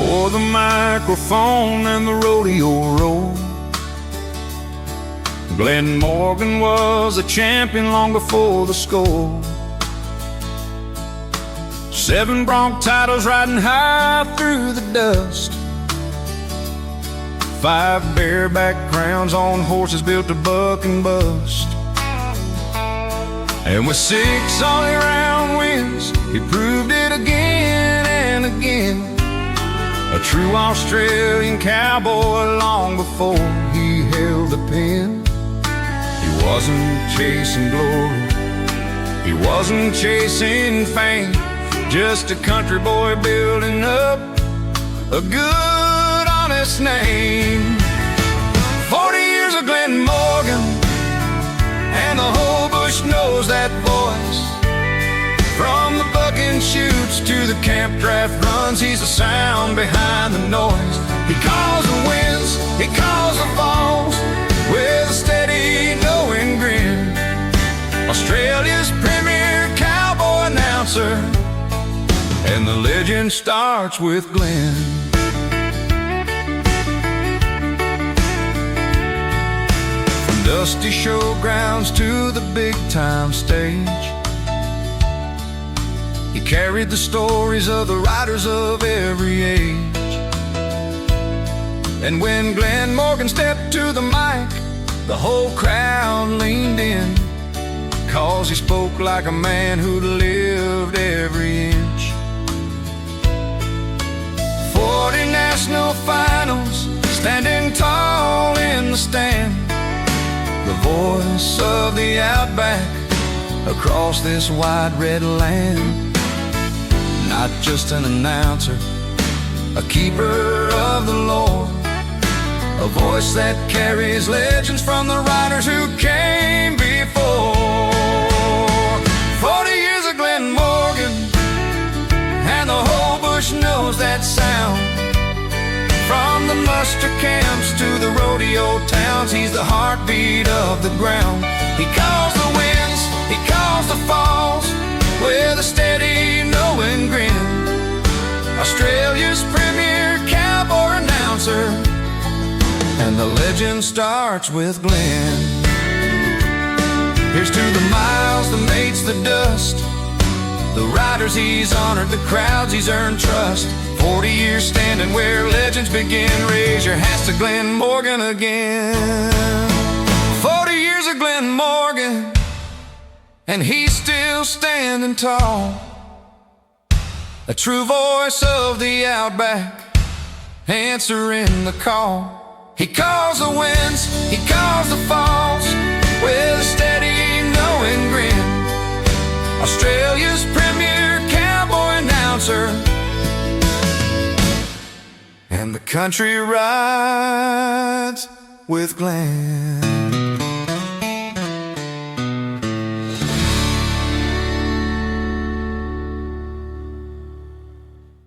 for the microphone and the rodeo roll. Glen Morgan was a champion long before the score. 7 bronc titles riding high through the dust. 5 bareback crowns on horses built to buck and bust. And with 6 all-around wins, he proved it again and again. A true Australian cowboy long before he held the pen. He wasn't chasing glory, he wasn't chasing fame, just a country boy building up a good, honest name. 40 years of Glen Morgan, and the whole bush knows that voice. From the bucking chutes to the camp draft runs, he's the sound behind the noise. He calls the wins, he calls the falls, with a steady, knowing grin. Australia's premier cowboy announcer, and the legend starts with Glen. From dusty showgrounds to the big-time stage, he carried the stories of the riders of every age. And when Glen Morgan stepped to the mic, the whole crowd leaned in, 'cause he spoke like a man who'd lived every inch. 40 national finals, standing tall in the stand, the voice of the outback across this wide red land. Not just an announcer, a keeper of the lore, a voice that carries legends from the riders who came before. 40 years of Glen Morgan, and the whole bush knows that sound. From the muster camps to the rodeo towns, he's the heartbeat of the ground. He calls the wins, he calls the falls, with a steady, knowing grin. Australia's premier cowboy announcer, and the legend starts with Glen. Here's to the miles, the mates, the dust, the riders he's honored, the crowds he's earned trust. 40 years standing where legends begin. Raise your hats to Glen Morgan again. 40 years of Glen Morgan, and he's still standing tall, a true voice of the outback, answering the call. He calls the wins, he calls the falls, with a steady, knowing grin. Australia's premier cowboy announcer, and the country rides with Glen.